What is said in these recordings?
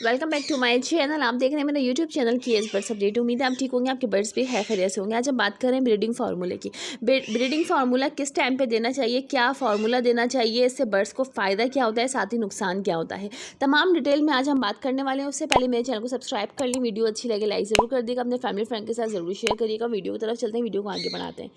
Welcome back to my channel. आप देख रहे हैं मेरा यूट्यूब चैनल की एज बर्ड्स अपडेट। उम्मीद है आप ठीक होंगे, आपके बर्ड्स भी खैरियत से होंगे। आज हम बात कर रहे हैं ब्रीडिंग फार्मूले की। ब्रीडिंग फार्मूला किस टाइम पे देना चाहिए, क्या फार्मूला देना चाहिए, इससे बर्ड्स को फ़ायदा क्या होता है, साथ ही नुकसान क्या होता है, तमाम डिटेल में आज हम बात करने वाले हैं। उससे पहले मेरे चैनल को सब्सक्राइब कर ली, वीडियो अच्छी लगे लाइक ज़रूर कर देगा, अपने फैमिली फ्रेंड के साथ ज़रूर शेयर करिएगा। वीडियो की तरफ चलते हैं, वीडियो को आगे बढ़ाते हैं।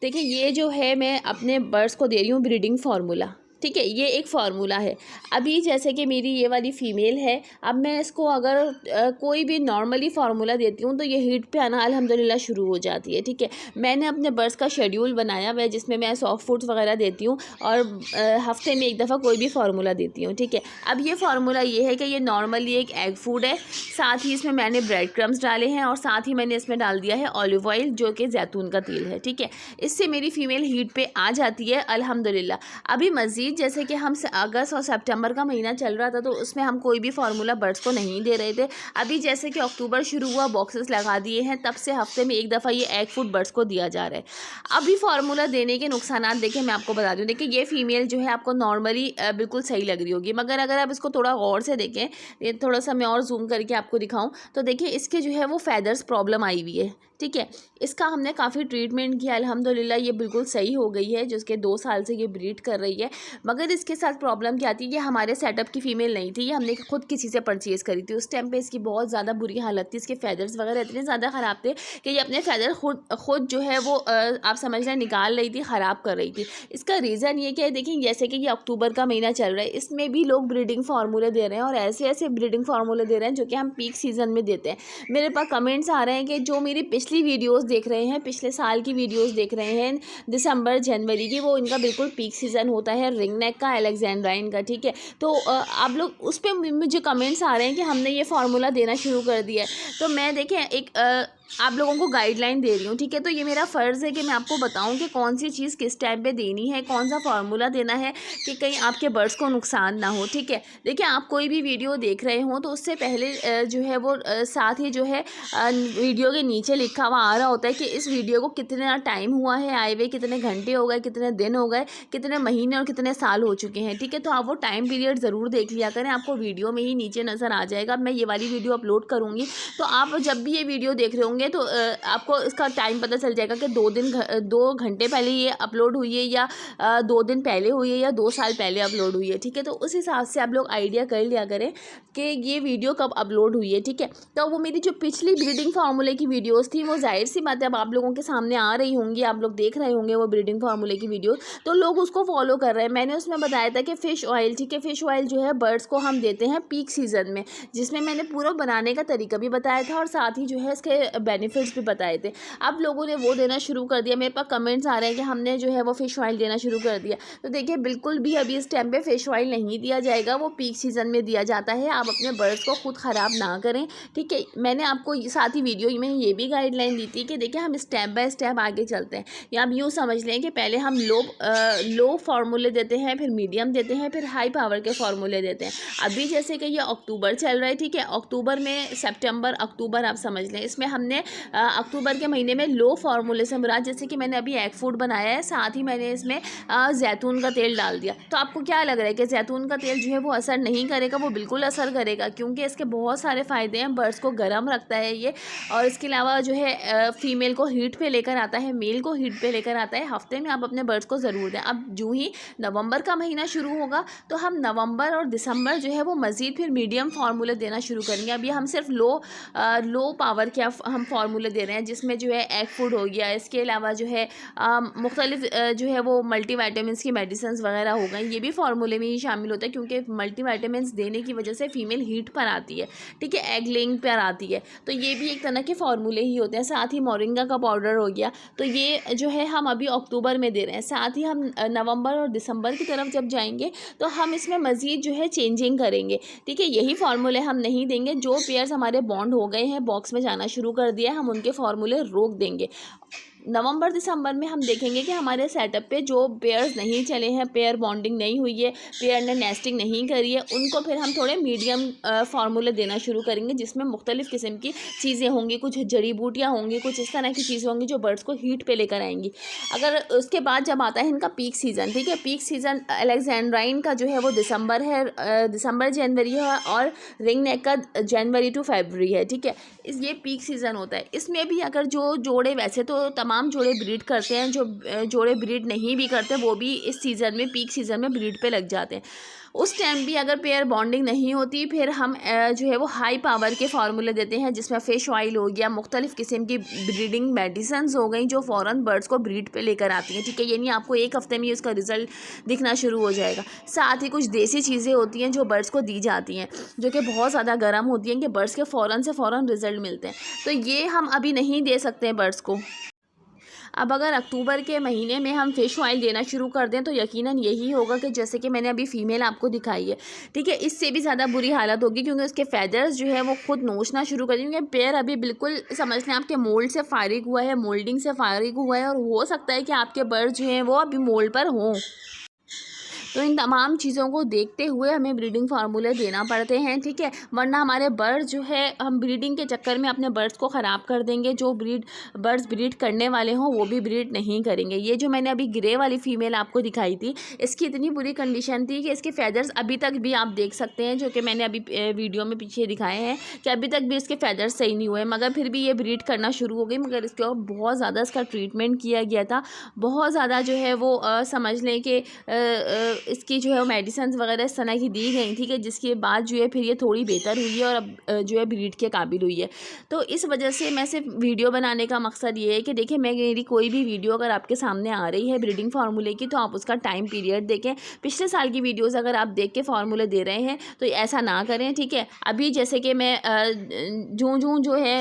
देखिए, ये जो है मैं अपने बर्ड्स को दे रही हूँ ब्रीडिंग फार्मूला, ठीक है। ये एक फार्मूला है। अभी जैसे कि मेरी ये वाली फ़ीमेल है, अब मैं इसको अगर कोई भी नॉर्मली फार्मूला देती हूँ तो ये हीट पे आना अल्हम्दुलिल्लाह शुरू हो जाती है, ठीक है। मैंने अपने बर्ड्स का शेड्यूल बनाया हुआ है जिसमें मैं सॉफ्ट फूड्स वगैरह देती हूँ और हफ्ते में एक दफ़ा कोई भी फार्मूला देती हूँ, ठीक है। अब ये फार्मूला ये है कि ये नॉर्मली एक एग फूड है, साथ ही इसमें मैंने ब्रेड क्रम्स डाले हैं और साथ ही मैंने इसमें डाल दिया है ऑलिव ऑयल जो कि जैतून का तेल है, ठीक है। इससे मेरी फ़ीमेल हीट पे आ जाती है अल्हम्दुलिल्लाह। अभी मज़ीद जैसे कि हम अगस्त और सितंबर का महीना चल रहा था तो उसमें हम कोई भी फार्मूला बर्ड्स को नहीं दे रहे थे। अभी जैसे कि अक्टूबर शुरू हुआ, बॉक्सेस लगा दिए हैं, तब से हफ्ते में एक दफ़ा ये एग फूड बर्ड्स को दिया जा रहा है। अभी फार्मूला देने के नुकसानात देखिए मैं आपको बता दूं। देखिए, ये फीमेल जो है आपको नॉर्मली बिल्कुल सही लग रही होगी, मगर अगर आप इसको थोड़ा गौर से देखें, ये थोड़ा सा मैं और जूम करके आपको दिखाऊं तो देखिए इसके जो है वो फैदर्स प्रॉब्लम आई हुई है, ठीक है। इसका हमने काफ़ी ट्रीटमेंट किया, अल्हम्दुलिल्लाह ये बिल्कुल सही हो गई है, जिसके 2 साल से ये ब्रीड कर रही है। मगर इसके साथ प्रॉब्लम क्या आती है, ये हमारे सेटअप की फ़ीमेल नहीं थी, ये हमने खुद किसी से परचेज़ करी थी। उस टाइम पे इसकी बहुत ज़्यादा बुरी हालत थी, इसके फैदर्स वगैरह इतने ज़्यादा ख़राब थे कि ये अपने फैदर खुद जो है वो आप समझ लें निकाल रही थी, ख़राब कर रही थी। इसका रीज़न ये क्या है, देखिए जैसे कि ये अक्टूबर का महीना चल रहा है, इसमें भी लोग ब्रीडिंग फार्मूले दे रहे हैं और ऐसे ऐसे ब्रीडिंग फार्मूले दे रहे हैं जो कि हम पीक सीज़न में देते हैं। मेरे पास कमेंट्स आ रहे हैं कि जो मेरी पिछली वीडियोज़ देख रहे हैं, पिछले साल की वीडियोस देख रहे हैं दिसंबर जनवरी की, वो इनका बिल्कुल पीक सीज़न होता है रिंग नेक का, अलेक्जेंड्राइन का, ठीक है। तो आप लोग उस पर मुझे कमेंट्स आ रहे हैं कि हमने ये फार्मूला देना शुरू कर दिया है। तो मैं देखें एक आप लोगों को गाइडलाइन दे रही हूँ, ठीक है। तो ये मेरा फ़र्ज़ है कि मैं आपको बताऊँ कि कौन सी चीज़ किस टाइम पे देनी है, कौन सा फार्मूला देना है कि कहीं आपके बर्ड्स को नुकसान ना हो, ठीक है। देखिए, आप कोई भी वीडियो देख रहे हो तो उससे पहले जो है वो साथ ही जो है वीडियो के नीचे लिखा हुआ आ रहा होता है कि इस वीडियो को कितना टाइम हुआ है आए हुए, कितने घंटे हो गए, कितने दिन हो गए, कितने महीने और कितने साल हो चुके हैं, ठीक है। तो आप वो टाइम पीरियड ज़रूर देख लिया करें, आपको वीडियो में ही नीचे नज़र आ जाएगा। मैं ये वाली वीडियो अपलोड करूँगी तो आप जब भी ये वीडियो देख रहे होंगे तो आपको इसका टाइम पता चल जाएगा कि 2 घंटे पहले ये अपलोड हुई है या 2 दिन पहले हुई है या 2 साल पहले अपलोड हुई है, ठीक है। तो उस हिसाब से आप लोग आइडिया कर लिया करें कि ये वीडियो कब अपलोड हुई है, ठीक है। तो वो मेरी जो पिछली ब्रीडिंग फार्मूले की वीडियोस थी वो जाहिर सी बात है अब आप लोगों के सामने आ रही होंगी, आप लोग देख रहे होंगे वो ब्रीडिंग फार्मूले की वीडियो, तो लोग उसको फॉलो कर रहे हैं। मैंने उसमें बताया था कि फ़िश ऑयल, ठीक है, फ़िश ऑयल जो है बर्ड्स को हम देते हैं पीक सीज़न में, जिसमें मैंने पूरा बनाने का तरीका भी बताया था और साथ ही जो है इसके बेनिफिट्स भी बताए थे। अब लोगों ने वो देना शुरू कर दिया, मेरे पास कमेंट्स आ रहे हैं कि हमने जो है वो फ़िश ऑयल देना शुरू कर दिया। तो देखिए, बिल्कुल भी अभी इस टाइम पे फ़िश ऑयल नहीं दिया जाएगा, वो पीक सीज़न में दिया जाता है। आप अपने बर्ड्स को खुद ख़राब ना करें, ठीक है। मैंने आपको साथ ही वीडियो में ये भी गाइडलाइन दी थी कि देखिए हम स्टेप बाय स्टेप आगे चलते हैं, या आप यूँ समझ लें कि पहले हम लो फार्मूले देते हैं, फिर मीडियम देते हैं, फिर हाई पावर के फार्मूले देते हैं। अभी जैसे कि ये अक्टूबर चल रहा है, ठीक है, अक्टूबर में सितंबर अक्टूबर आप समझ लें, इसमें हमने अक्टूबर के महीने में लो फार्मूले से मुराद, जैसे कि मैंने अभी एग फूड बनाया है, साथ ही मैंने इसमें जैतून का तेल डाल दिया। तो आपको क्या लग रहा है कि जैतून का तेल जो है वो असर नहीं करेगा? वो बिल्कुल असर करेगा, क्योंकि इसके बहुत सारे फ़ायदे हैं। बर्ड्स को गर्म रखता है ये, और इसके अलावा जो है फ़ीमेल को हीट पे लेकर आता है, मेल को हीट पे लेकर आता है। हफ्ते में आप अपने बर्ड्स को ज़रूर दें। अब जो ही नवंबर का महीना शुरू होगा तो हम नवंबर और दिसंबर जो है वो मज़ीद फिर मीडियम फार्मूले देना शुरू करेंगे। अभी हम सिर्फ लो पावर के हम फार्मूले दे रहे हैं, जिसमें जो है एग फूड हो गया, इसके अलावा जो है मुख्तलिफ जो है वो मल्टीविटामिन्स की मेडिसिन वगैरह हो गई, ये भी फार्मूले में ही शामिल होता है, क्योंकि मल्टीविटामिन्स देने की वजह से फ़ीमेल हीट पर आती है, ठीक है, एग लेइंग पर आती है। तो ये भी एक तरह के फार्मूले ही होते हैं। साथ ही मोरिंगा का पाउडर हो गया, तो ये जो है हम अभी अक्टूबर में दे रहे हैं। साथ ही हम नवंबर और दिसंबर की तरफ जब जाएंगे तो हम इसमें मज़ीद जो है चेंजिंग करेंगे, ठीक है। यही फार्मूले हम नहीं देंगे। जो पेयर्स हमारे बॉन्ड हो गए हैं, बॉक्स में जाना शुरू कर दिया है, हम उनके फार्मूले रोक देंगे। नवंबर दिसंबर में हम देखेंगे कि हमारे सेटअप पे जो पेयर्स नहीं चले हैं, पेयर बॉन्डिंग नहीं हुई है, पेयर ने नेस्टिंग नहीं करी है, उनको फिर हम थोड़े मीडियम फार्मूले देना शुरू करेंगे, जिसमें मुख्तलिफ़ किस्म की चीज़ें होंगी, कुछ जड़ी बूटियाँ होंगी, कुछ इस तरह की चीज़ें होंगी जो बर्ड्स को हीट पे लेकर आएंगी। अगर उसके बाद जब आता है इनका पीक सीज़न, ठीक है, पीक सीज़न अलेक्जेंड्राइन का जो है वो दिसंबर है, दिसंबर जनवरी है, और रिंग नेक का जनवरी टू फरवरी है, ठीक है। ये पीक सीज़न होता है। इसमें भी अगर जो जोड़े, वैसे तो तमाम जोड़े ब्रीड करते हैं, जो जोड़े ब्रीड नहीं भी करते वो भी इस सीज़न में, पीक सीज़न में ब्रीड पे लग जाते हैं। उस टाइम भी अगर पेयर बॉन्डिंग नहीं होती, फिर हम जो है वो हाई पावर के फार्मूले देते हैं, जिसमें फ़िश ऑयल हो गया, मुख्तलिफ़ किस्म की ब्रीडिंग मेडिसिन्स हो गई जो फ़ौरन बर्ड्स को ब्रीड पे लेकर आती हैं, ठीक है। यानी आपको एक हफ्ते में उसका रिज़ल्ट दिखना शुरू हो जाएगा। साथ ही कुछ देसी चीज़ें होती हैं जो बर्ड्स को दी जाती हैं, जो कि बहुत ज़्यादा गर्म होती हैं कि बर्ड्स के फ़ौरन से फ़ौरन रिज़ल्ट मिलते हैं, तो ये हम अभी नहीं दे सकते हैं बर्ड्स को। अब अगर अक्टूबर के महीने में हम फ़िश ऑयल देना शुरू कर दें तो यकीनन यही होगा कि जैसे कि मैंने अभी फ़ीमेल आपको दिखाई है, ठीक है, इससे भी ज़्यादा बुरी हालत होगी, क्योंकि उसके फैदर्स जो है वो खुद नोचना शुरू कर देंगे। पेयर अभी बिल्कुल समझ लें आपके मोल्ड से फारिग हुआ है, मोल्डिंग से फारिग हुआ है, और हो सकता है कि आपके बर्ड जो हैं वो अभी मोल्ड पर हों। तो इन तमाम चीज़ों को देखते हुए हमें ब्रीडिंग फार्मूले देना पड़ते हैं, ठीक है, वरना हमारे बर्ड जो है, हम ब्रीडिंग के चक्कर में अपने बर्ड्स को ख़राब कर देंगे। जो बर्ड्स ब्रीड करने वाले हों वो भी ब्रीड नहीं करेंगे। ये जो मैंने अभी ग्रे वाली फ़ीमेल आपको दिखाई थी, इसकी इतनी बुरी कंडीशन थी कि इसके फैदर्स अभी तक भी आप देख सकते हैं, जो कि मैंने अभी वीडियो में पीछे दिखाए हैं, कि अभी तक भी इसके फैदर्स सही नहीं हुए, मगर फिर भी ये ब्रीड करना शुरू हो गई। मगर इसके और बहुत ज़्यादा इसका ट्रीटमेंट किया गया था, बहुत ज़्यादा जो है वो समझ लें कि इसकी जो है वो मेडिसिन वगैरह इस तरह की दी गई थी, कि जिसके बाद जो है फिर ये थोड़ी बेहतर हुई है और अब जो है ब्रीड के काबिल हुई है। तो इस वजह से मैं सिर्फ वीडियो बनाने का मकसद ये है कि देखिए, मेरी कोई भी वीडियो अगर आपके सामने आ रही है ब्रीडिंग फार्मूले की, तो आप उसका टाइम पीरियड देखें। पिछले साल की वीडियोज़ अगर आप देख के फार्मूले दे रहे हैं तो ऐसा ना करें, ठीक है। अभी जैसे कि मैं जूँ जो है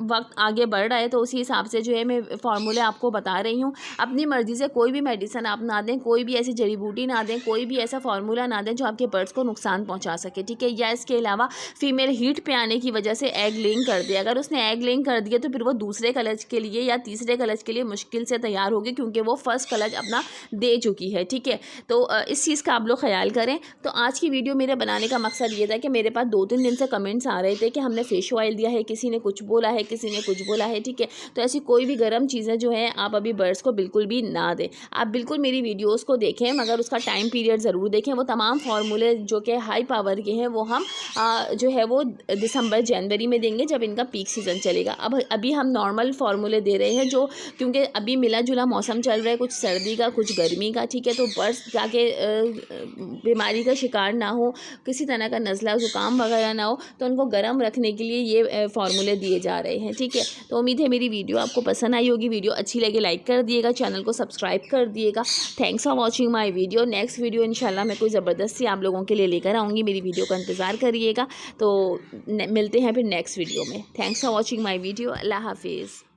वक्त आगे बढ़ रहा है, तो उसी हिसाब से जो है मैं फार्मूले आपको बता रही हूँ। अपनी मर्ज़ी से कोई भी मेडिसिन आप ना दें, कोई भी ऐसी जड़ी बूटी ना दें, कोई भी ऐसा फार्मूला ना दें जो आपके बर्ड्स को नुकसान पहुंचा सके, ठीक है। या इसके अलावा फीमेल हीट पे आने की वजह से एग लेइंग कर दे, अगर उसने एग लेइंग कर दिया तो फिर वो दूसरे कलच के लिए या तीसरे कलच के लिए मुश्किल से तैयार होगी, क्योंकि वो फर्स्ट कलच अपना दे चुकी है, ठीक है। तो इस चीज़ का आप लोग ख्याल करें। तो आज की वीडियो मेरे बनाने का मकसद ये था कि मेरे पास 2-3 दिन से कमेंट्स आ रहे थे कि हमने फ़िश ऑयल दिया है, किसी ने कुछ बोला है, किसी ने कुछ बोला है, ठीक है। तो ऐसी कोई भी गर्म चीज़ें जो हैं आप अभी बर्ड्स को बिल्कुल भी ना दें। आप बिल्कुल मेरी वीडियोज़ को देखें, मगर उसका टाइम पीरियड ज़रूर देखें। वो तमाम फार्मूले जो कि हाई पावर के हैं वो हम जो है वो दिसंबर जनवरी में देंगे, जब इनका पीक सीज़न चलेगा। अब अभी हम नॉर्मल फार्मूले दे रहे हैं, जो क्योंकि अभी मिला जुला मौसम चल रहा है, कुछ सर्दी का कुछ गर्मी का, ठीक है। तो बर्ड्स जाके बीमारी का शिकार ना हो, किसी तरह का नज़ला ज़ुकाम वगैरह ना हो, तो उनको गर्म रखने के लिए ये फार्मूले दिए जा रहे हैं, ठीक है। तो उम्मीद है मेरी वीडियो आपको पसंद आई होगी। वीडियो अच्छी लगे लाइक कर दिएगा, चैनल को सब्सक्राइब कर दिएगा। Thanks for watching my video. Next video इंशाल्लाह मैं कोई ज़बरदस्ती आप लोगों के लिए लेकर आऊँगी। मेरी वीडियो का इंतज़ार करिएगा। तो मिलते हैं फिर नेक्स्ट वीडियो में। Thanks for watching my video. अल्लाह हाफिज़।